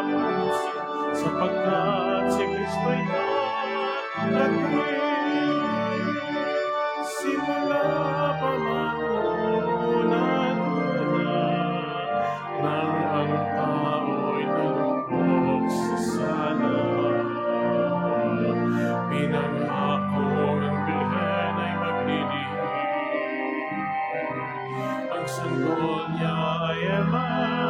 tapusin, sapagkat si Kristo'y nagdating. Simula pa man noon at huli, nang ang tao'y nalubog sa salot. Pinangako ang Birhen ay maglilihim, ang sanggol niya ay Emmanuel.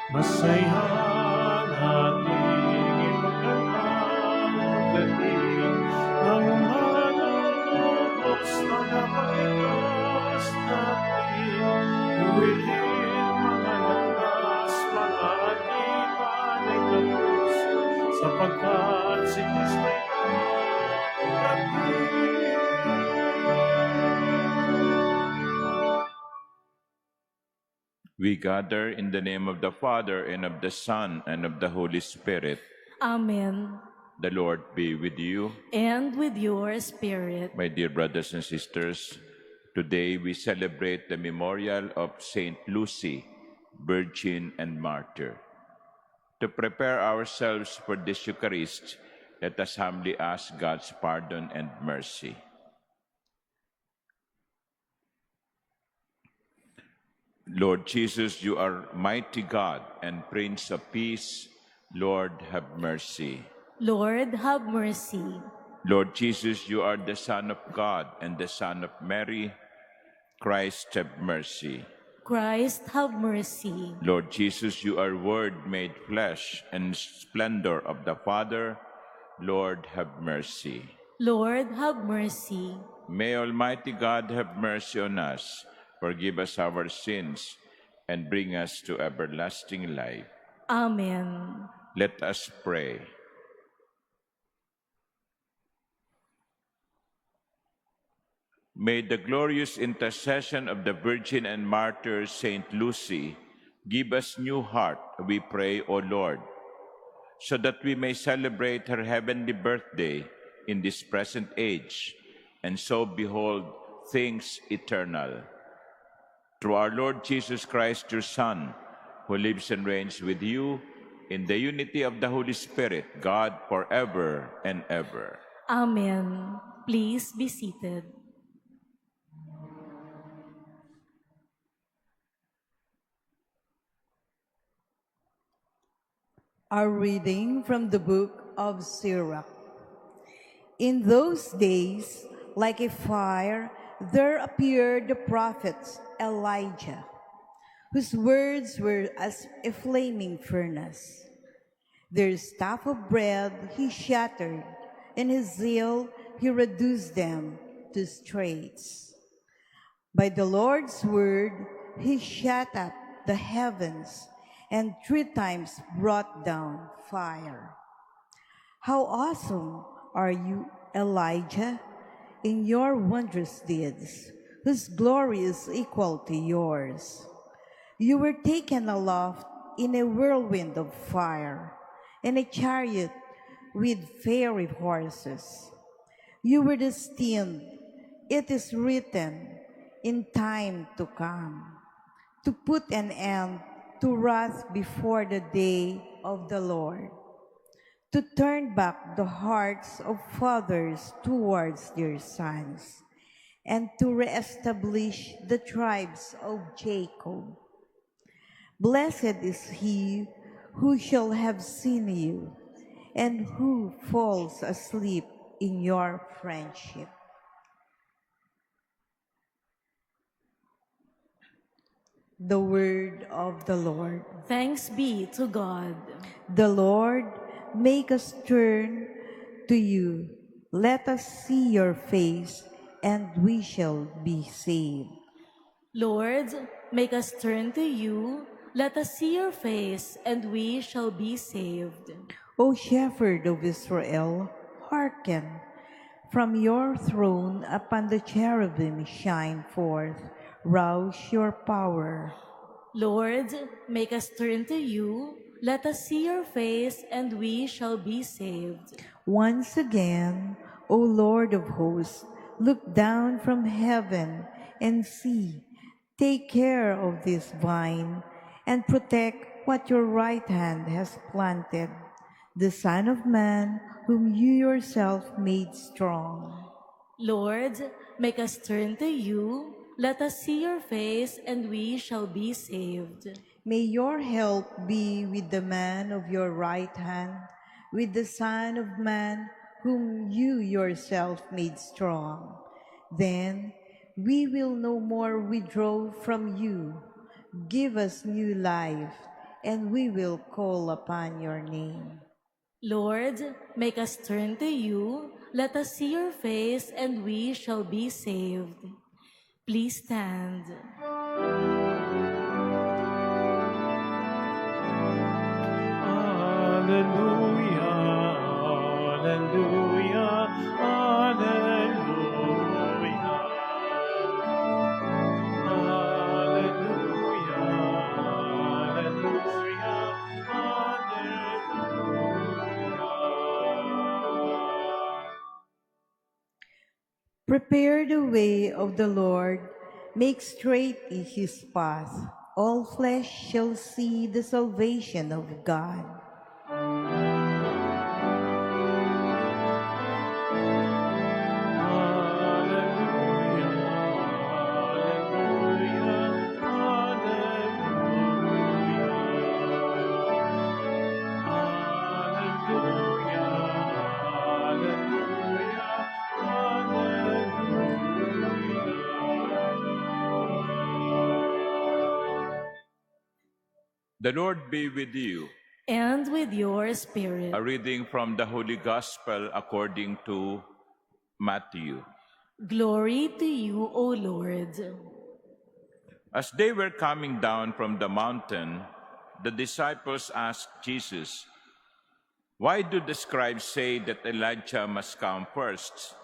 Masayahan ating ipagkantaan dating ng mananubos na napalikas natin. Huwihin mga landas, mga alipan ay tapusin, sapagkat si Kristo'y nagdating. We gather in the name of the Father, and of the Son, and of the Holy Spirit. Amen. The Lord be with you. And with your spirit. My dear brothers and sisters, today we celebrate the memorial of Saint Lucy, Virgin and Martyr. To prepare ourselves for this Eucharist, let us humbly ask God's pardon and mercy. Lord Jesus, you are mighty God and Prince of Peace. Lord, have mercy. Lord, have mercy. Lord Jesus, you are the Son of God and the Son of Mary. Christ, have mercy. Christ, have mercy. Lord Jesus, you are Word made flesh and splendor of the Father. Lord, have mercy. Lord, have mercy. May Almighty God have mercy on us, forgive us our sins, and bring us to everlasting life. Amen. Let us pray. May the glorious intercession of the Virgin and Martyr Saint Lucy give us new heart, we pray, O Lord, so that we may celebrate her heavenly birthday in this present age, and so behold things eternal. Through our Lord Jesus Christ, your Son, who lives and reigns with you in the unity of the Holy Spirit, God, forever and ever. Amen. Please be seated. A reading from the book of Sirach. In those days, like a fire, there appeared the prophet Elijah, whose words were as a flaming furnace. Their staff of bread he shattered, in his zeal he reduced them to straits. By the Lord's word he shut up the heavens, and 3 times brought down fire. How awesome are you, Elijah, in your wondrous deeds, whose glory is equal to yours. You were taken aloft in a whirlwind of fire, in a chariot with fiery horses. You were destined, it is written, in time to come, to put an end to wrath before the day of the Lord, to turn back the hearts of fathers towards their sons, and to reestablish the tribes of Jacob. Blessed is he who shall have seen you, and who falls asleep in your friendship. The word of the Lord. Thanks be to God. The Lord make us turn to you. Let us see your face, and we shall be saved. Lord, make us turn to you. Let us see your face, and we shall be saved. O Shepherd of Israel, hearken. From your throne upon the cherubim shine forth. Rouse your power. Lord, make us turn to you. Let us see your face, and we shall be saved. Once again, O Lord of hosts, look down from heaven and see Take care of this vine and protect what your right hand has planted, the Son of Man whom you yourself made strong. Lord, make us turn to you. Let us see your face, and we shall be saved. May your help be with the man of your right hand, with the Son of Man whom you yourself made strong. Then we will no more withdraw from you. Give us new life, and we will call upon your name. Lord, make us turn to you. Let us see your face, and we shall be saved. Please stand. Alleluia, alleluia, alleluia. Alleluia, alleluia, alleluia. Prepare the way of the Lord, make straight his path. All flesh shall see the salvation of God. Alleluia, alleluia, alleluia. Alleluia, alleluia. The Lord be with you. And with your spirit. A reading from the Holy Gospel according to Matthew. Glory to you, O Lord. As they were coming down from the mountain, the disciples asked Jesus, "Why do the scribes say that Elijah must come first?"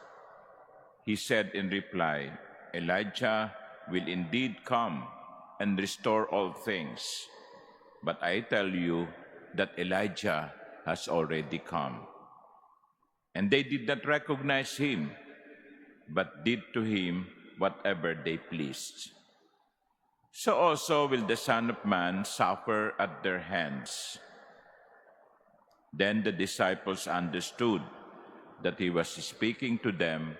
He said in reply, "Elijah will indeed come and restore all things. But I tell you that Elijah has already come. And they did not recognize him, but did to him whatever they pleased. So also will the Son of Man suffer at their hands." Then the disciples understood that he was speaking to them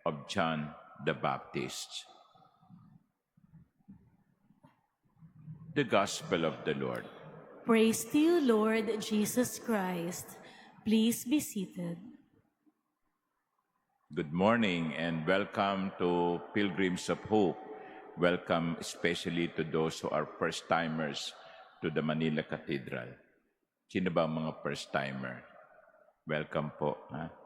of John the Baptist. The Gospel of the Lord. Praise to you, Lord Jesus Christ. Please be seated. Good morning and welcome to Pilgrims of Hope. Welcome especially to those who are first-timers to the Manila Cathedral. Sino ba ang mga first-timer? Welcome po. Ha?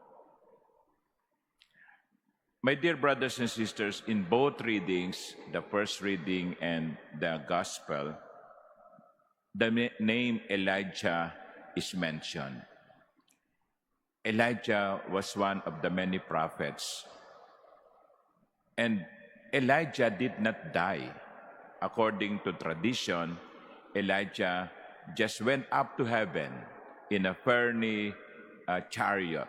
My dear brothers and sisters, in both readings, the first reading and the Gospel, the name Elijah is mentioned. Elijah was one of the many prophets. And Elijah did not die. According to tradition, Elijah just went up to heaven in a fiery chariot.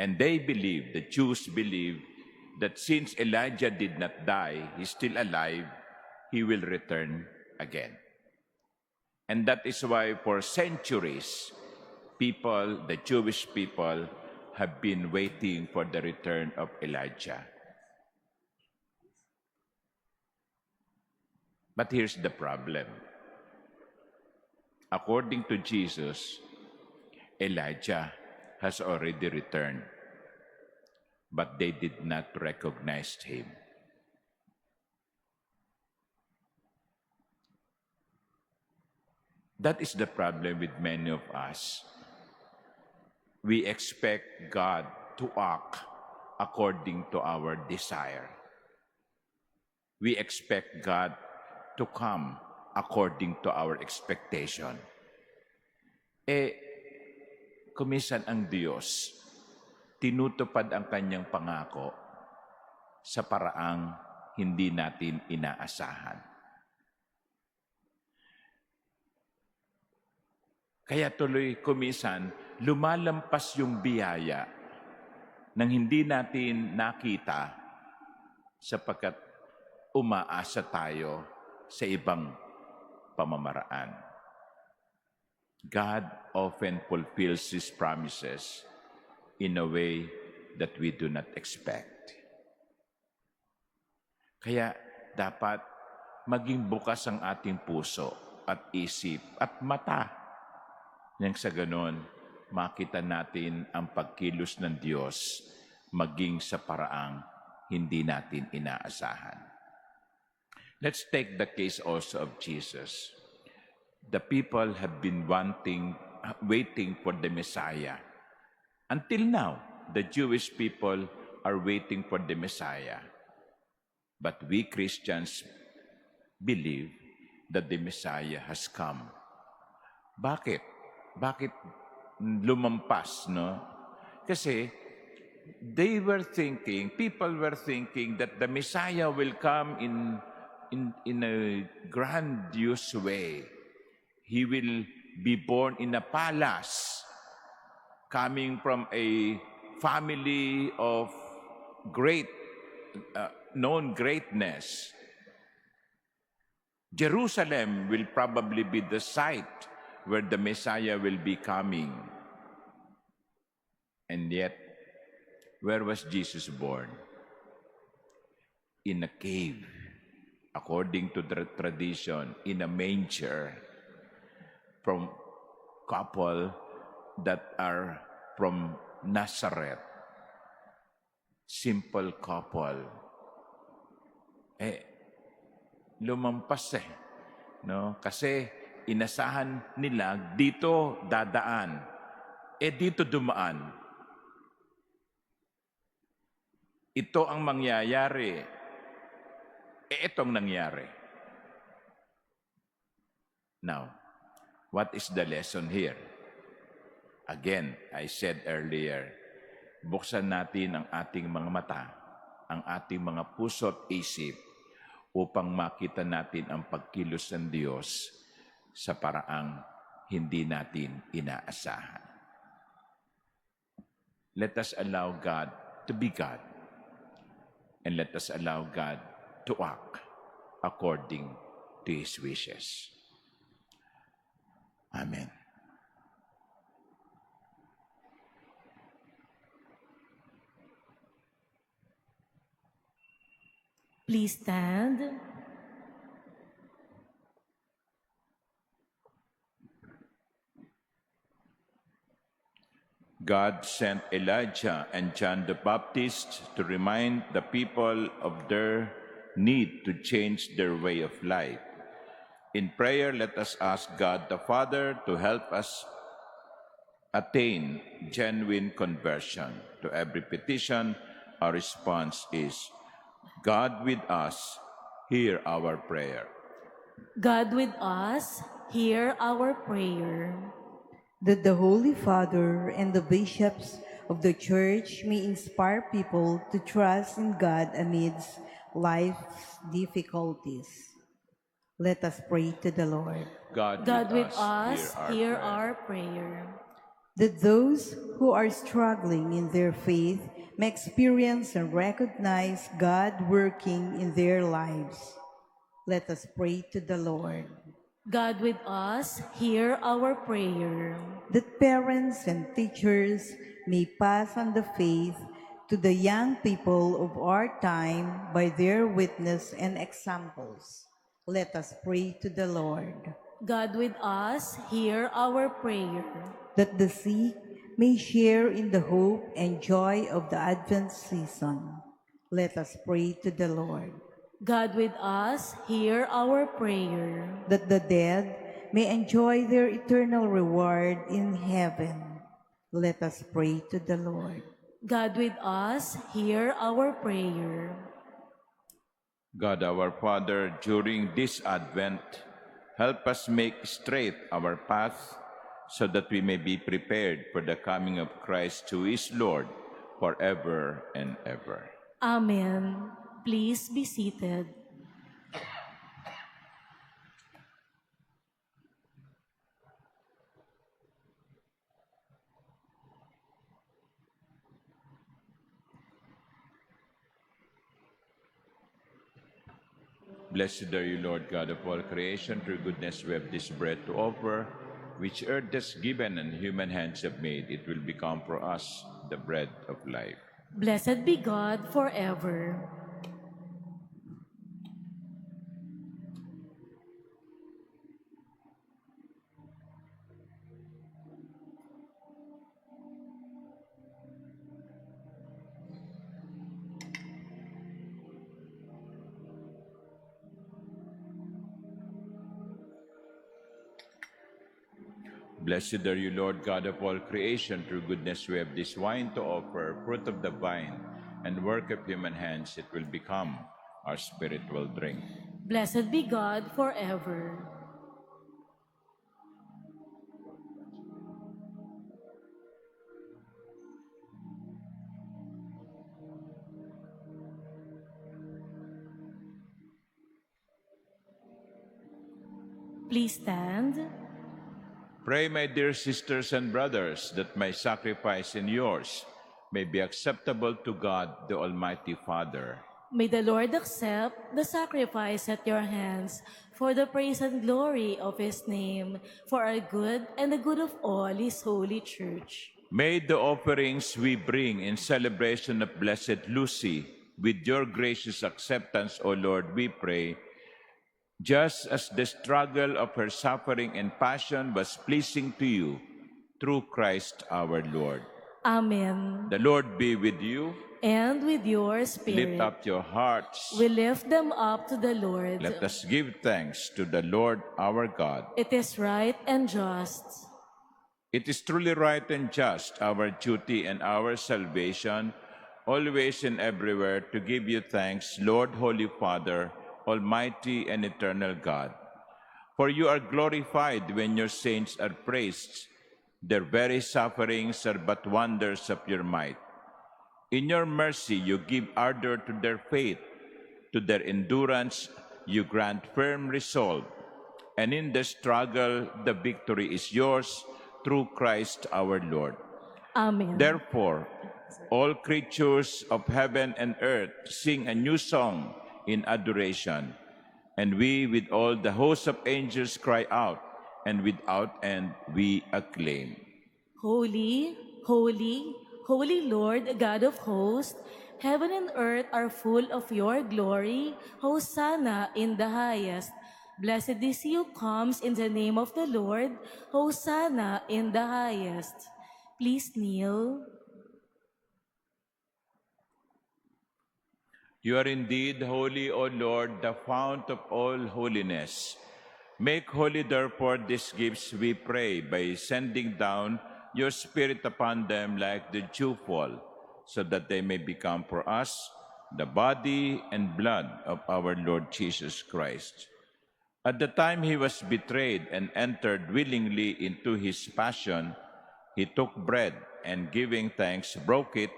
And they believe, the Jews believe, that since Elijah did not die, he's still alive, he will return again. And that is why for centuries, people, the Jewish people, have been waiting for the return of Elijah. But here's the problem. According to Jesus, Elijah has already returned, but they did not recognize him. That is the problem with many of us. We expect God to act according to our desire. We expect God to come according to our expectation. Kumisan ang Diyos, tinutupad ang kanyang pangako sa paraang hindi natin inaasahan. Kaya tuloy kumisan, lumalampas yung biyaya nang hindi natin nakita sapagkat umaasa tayo sa ibang pamamaraan. God often fulfills His promises in a way that we do not expect. Kaya dapat maging bukas ang ating puso at isip at mata. Nang sa ganon, makita natin ang pagkilos ng Diyos maging sa paraang hindi natin inaasahan. Let's take the case also of Jesus. The people have been waiting for the Messiah. Until now, the Jewish people are waiting for the Messiah. But we Christians believe that the Messiah has come. Bakit? Bakit lumampas, no? Kasi people were thinking that the Messiah will come in a grandiose way. He will be born in a palace, coming from a family of known greatness. Jerusalem will probably be the site where the Messiah will be coming. And yet, where was Jesus born? In a cave, according to the tradition, in a manger, from couple that are from Nazareth. Simple couple. Lumampas no? Kasi inasahan nila dito dadaan. Dito dumaan. Ito ang mangyayari. Itong nangyari. Now, what is the lesson here? Again, I said earlier, buksan natin ang ating mga mata, ang ating mga puso at isip upang makita natin ang pagkilos ng Diyos sa paraang hindi natin inaasahan. Let us allow God to be God, and let us allow God to act according to His wishes. Amen. Please stand. God sent Elijah and John the Baptist to remind the people of their need to change their way of life. In prayer, let us ask God the Father to help us attain genuine conversion. To every petition, our response is, God with us, hear our prayer. God with us, hear our prayer. That the Holy Father and the bishops of the Church may inspire people to trust in God amidst life's difficulties. Let us pray to the Lord. God with us, hear our prayer. That those who are struggling in their faith may experience and recognize God working in their lives. Let us pray to the Lord. God with us, hear our prayer. That parents and teachers may pass on the faith to the young people of our time by their witness and examples. Let us pray to the Lord. God with us, hear our prayer. That the sick may share in the hope and joy of the Advent season. Let us pray to the Lord. God with us, hear our prayer. That the dead may enjoy their eternal reward in heaven. Let us pray to the Lord. God with us, hear our prayer. God our Father, during this Advent, help us make straight our path so that we may be prepared for the coming of Christ, who is Lord, forever and ever. Amen. Please be seated. Blessed are you, Lord God of all creation. Through goodness we have this bread to offer, which earth has given and human hands have made. It will become for us the bread of life. Blessed be God forever. Blessed are you, Lord God of all creation. Through goodness we have this wine to offer, fruit of the vine, and work of human hands. It will become our spiritual drink. Blessed be God forever. Please stand. Pray, my dear sisters and brothers, that my sacrifice and yours may be acceptable to God, the Almighty Father. May the Lord accept the sacrifice at your hands for the praise and glory of his name, for our good and the good of all his holy church. May the offerings we bring in celebration of Blessed Lucy, with your gracious acceptance, O Lord, we pray, just as the struggle of her suffering and passion was pleasing to you, through Christ our Lord. Amen. The Lord be with you. And with your spirit. Lift up your hearts. We lift them up to the Lord. Let us give thanks to the Lord our God. It is right and just. It is truly right and just, our duty and our salvation, always and everywhere to give you thanks, Lord, Holy Father, Almighty and eternal God. For you are glorified when your saints are praised. Their very sufferings are but wonders of your might. In your mercy, you give ardor to their faith. To their endurance, you grant firm resolve. And in the struggle, the victory is yours through Christ our Lord. Amen. Therefore, all creatures of heaven and earth sing a new song in adoration. And we, with all the host of angels, cry out, and without end we acclaim. Holy, holy, holy Lord, God of hosts, heaven and earth are full of your glory. Hosanna in the highest. Blessed is he who comes in the name of the Lord. Hosanna in the highest. Please kneel. You are indeed holy, O Lord, the fount of all holiness. Make holy, therefore, these gifts, we pray, by sending down your Spirit upon them like the dewfall, so that they may become for us the body and blood of our Lord Jesus Christ. At the time he was betrayed and entered willingly into his passion, he took bread and, giving thanks, broke it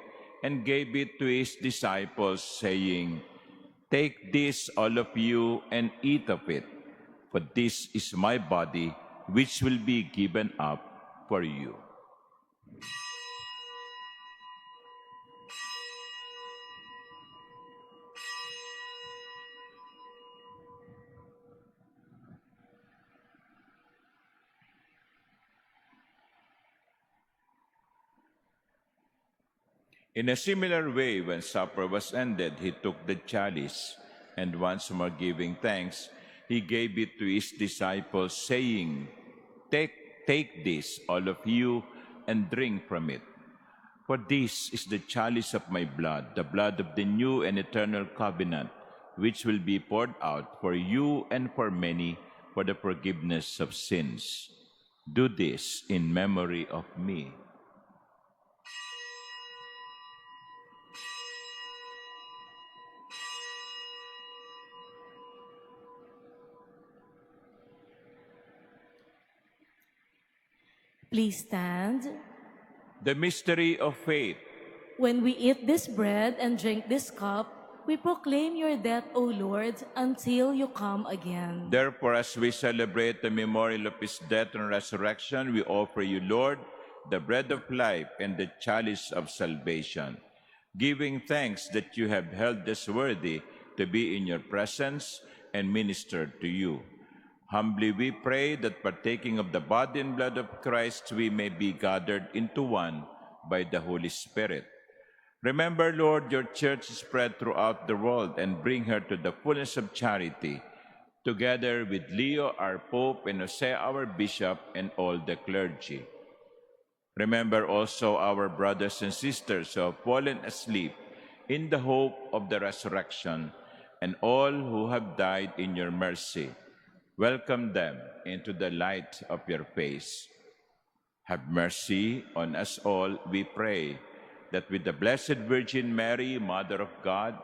and gave it to his disciples, saying, "Take this, all of you, and eat of it, for this is my body, which will be given up for you." In a similar way, when supper was ended, he took the chalice, and once more giving thanks, he gave it to his disciples, saying, Take this, all of you, and drink from it. For this is the chalice of my blood, the blood of the new and eternal covenant, which will be poured out for you and for many for the forgiveness of sins. Do this in memory of me. Please stand. The mystery of faith. When we eat this bread and drink this cup, we proclaim your death, O Lord, until you come again. Therefore, as we celebrate the memorial of his death and resurrection, we offer you, Lord, the bread of life and the chalice of salvation, giving thanks that you have held us worthy to be in your presence and ministered to you. Humbly we pray that partaking of the body and blood of Christ, we may be gathered into one by the Holy Spirit. Remember, Lord, your church spread throughout the world and bring her to the fullness of charity, together with Leo, our Pope, and Jose, our Bishop, and all the clergy. Remember also our brothers and sisters who have fallen asleep in the hope of the resurrection, and all who have died in your mercy. Welcome them into the light of your face. Have mercy on us all, we pray, that with the Blessed Virgin Mary, Mother of God,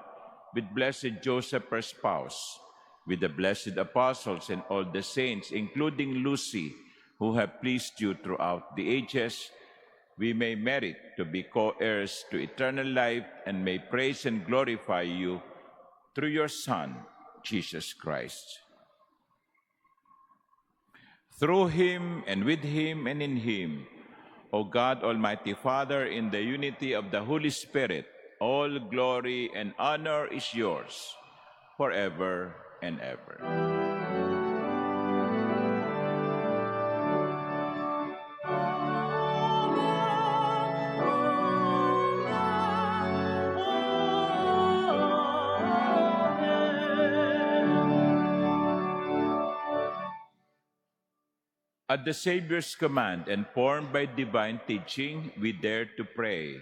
with blessed Joseph, her spouse, with the blessed apostles and all the saints, including Lucy, who have pleased you throughout the ages, we may merit to be co-heirs to eternal life and may praise and glorify you through your Son, Jesus Christ. Through him and with him and in him, O God, Almighty Father, in the unity of the Holy Spirit, all glory and honor is yours forever and ever. At the Savior's command and formed by divine teaching, we dare to pray.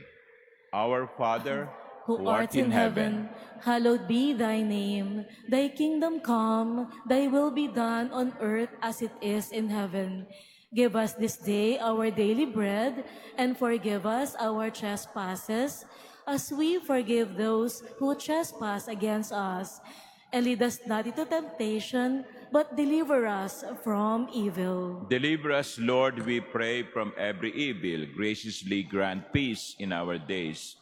Our Father, who art in heaven, hallowed be thy name. Thy kingdom come, thy will be done on earth as it is in heaven. Give us this day our daily bread, and forgive us our trespasses, as we forgive those who trespass against us. And lead us not into temptation, but deliver us from evil. Deliver us, Lord, we pray, from every evil. Graciously grant peace in our days,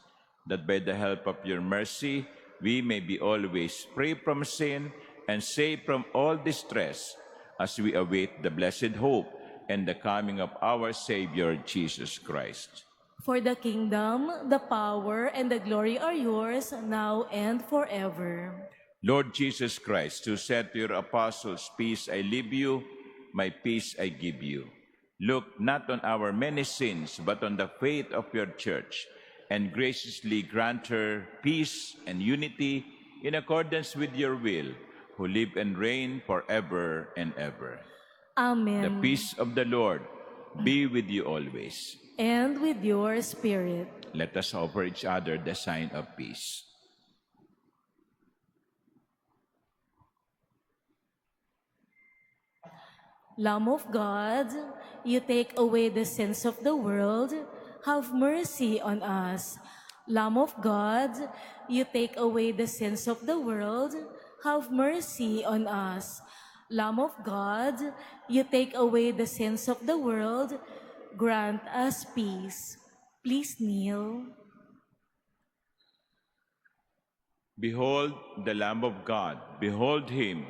that by the help of your mercy, we may be always free from sin and safe from all distress, as we await the blessed hope and the coming of our Savior, Jesus Christ. For the kingdom, the power, and the glory are yours, now and forever. Lord Jesus Christ, who said to your apostles, "Peace I leave you, my peace I give you," look not on our many sins, but on the faith of your church, and graciously grant her peace and unity in accordance with your will, who live and reign forever and ever. Amen. The peace of the Lord be with you always. And with your spirit. Let us offer each other the sign of peace. Lamb of God, you take away the sins of the world, have mercy on us. Lamb of God, you take away the sins of the world, have mercy on us. Lamb of God, you take away the sins of the world, grant us peace. Please kneel. Behold the Lamb of God, behold him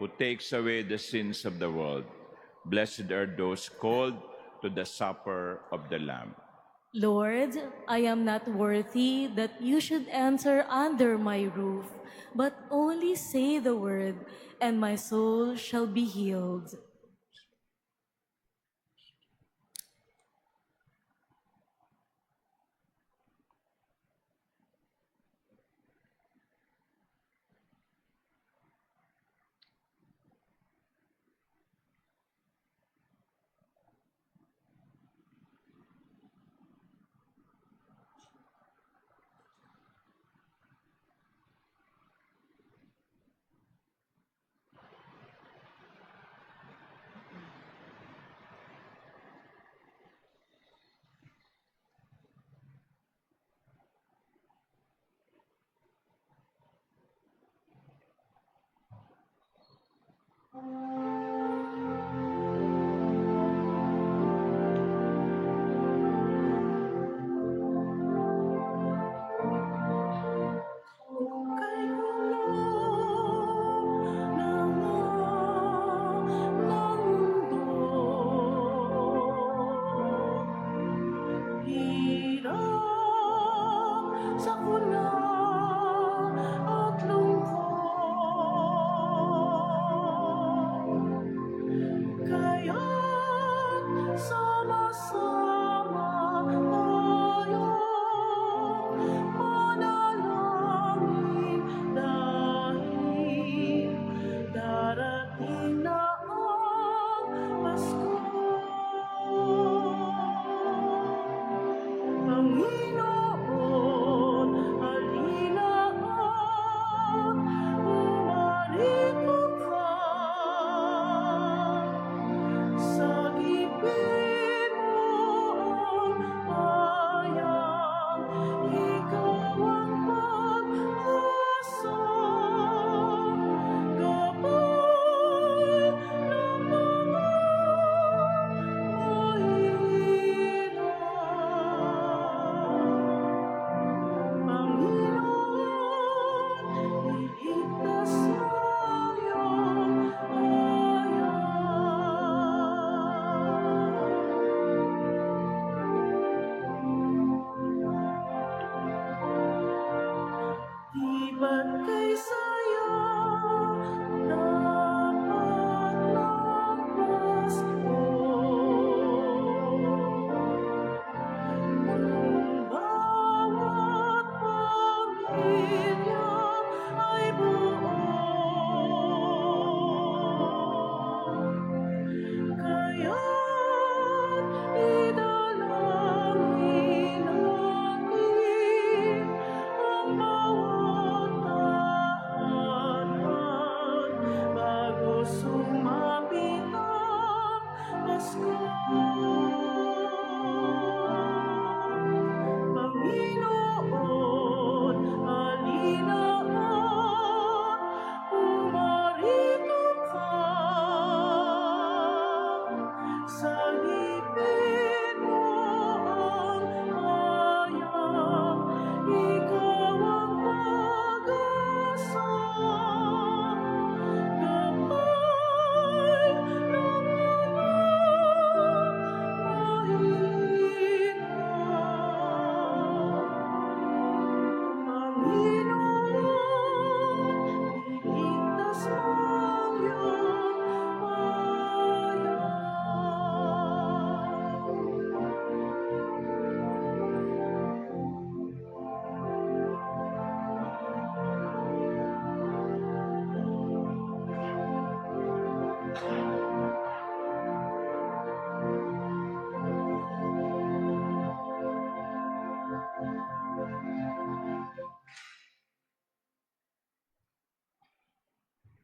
who takes away the sins of the world. Blessed are those called to the supper of the Lamb. Lord, I am not worthy that you should enter under my roof, but only say the word, and my soul shall be healed. Sa kuna at lungkot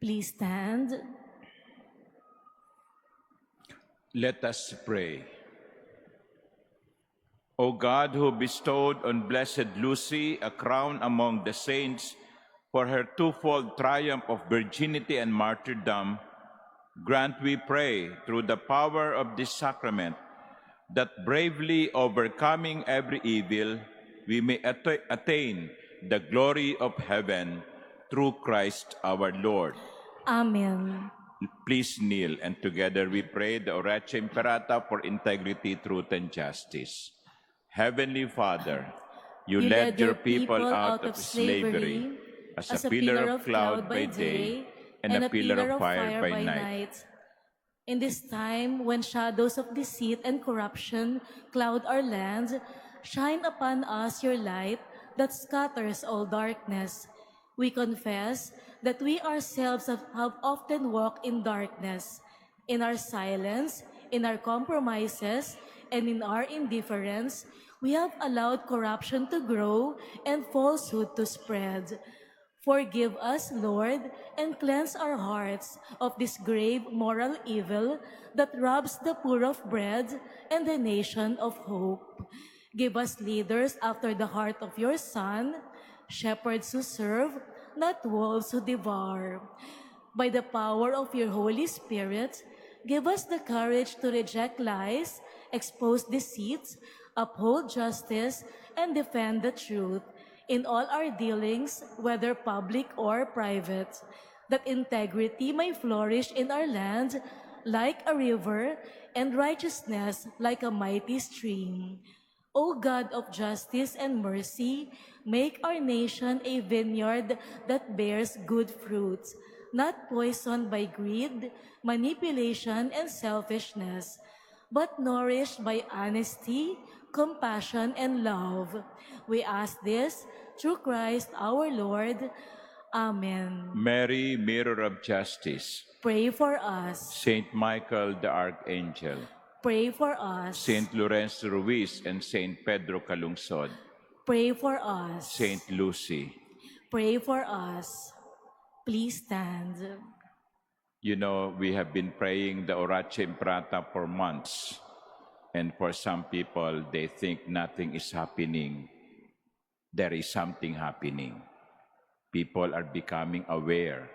Please stand. Let us pray. O God, who bestowed on Blessed Lucy a crown among the saints for her twofold triumph of virginity and martyrdom, grant, we pray, through the power of this sacrament, that bravely overcoming every evil, we may attain the glory of heaven through Christ our Lord. Amen. Please kneel, and together we pray the Oratia Imperata for integrity, truth, and justice. Heavenly Father, you led your people out of slavery as a pillar of cloud by day and a pillar of fire by night. In this time when shadows of deceit and corruption cloud our land, shine upon us your light that scatters all darkness. We confess that we ourselves have often walked in darkness, in our silence, in our compromises, and in our indifference. We have allowed corruption to grow and falsehood to spread. Forgive us, Lord, and cleanse our hearts of this grave moral evil that robs the poor of bread and the nation of hope. Give us leaders after the heart of your Son, shepherds who serve, not wolves who devour. By the power of your Holy Spirit, give us the courage to reject lies, expose deceits, uphold justice, and defend the truth in all our dealings, whether public or private, that integrity may flourish in our land like a river and righteousness like a mighty stream. O God of justice and mercy, make our nation a vineyard that bears good fruits, not poisoned by greed, manipulation, and selfishness, but nourished by honesty, compassion, and love. We ask this through Christ our Lord. Amen. Mary, Mirror of Justice, Pray for us. Saint Michael the Archangel, Pray for us. Saint Lorenzo Ruiz and Saint Pedro Calungsod, Pray for us. Saint Lucy. Pray for us. Please stand. You know, we have been praying the Oratia Imperata for months. And for some people, they think nothing is happening. There is something happening. People are becoming aware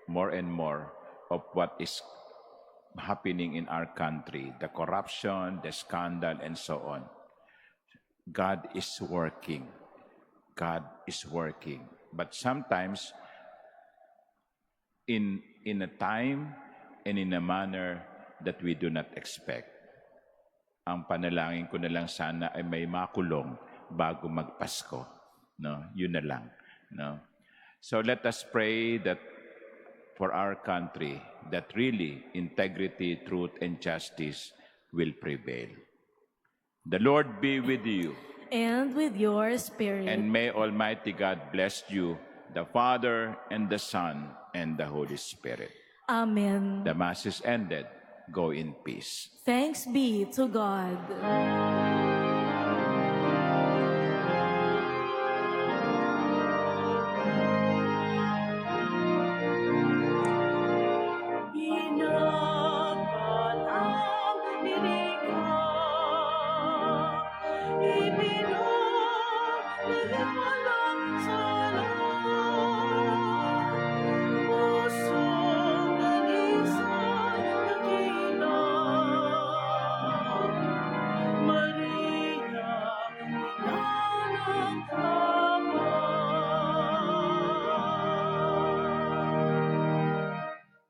more and more of what is happening in our country, the corruption, the scandal, and so on. God is working. God is working. But sometimes, in a time and in a manner that we do not expect. Ang panalangin ko na lang sana ay may makulong bago magpasko. No? Yun na lang. No? So let us pray that for our country, that really integrity, truth, and justice will prevail. The Lord be with you. And with your spirit. And may Almighty God bless you, the Father, and the Son, and the Holy Spirit. Amen. The Mass is ended. Go in peace. Thanks be to God.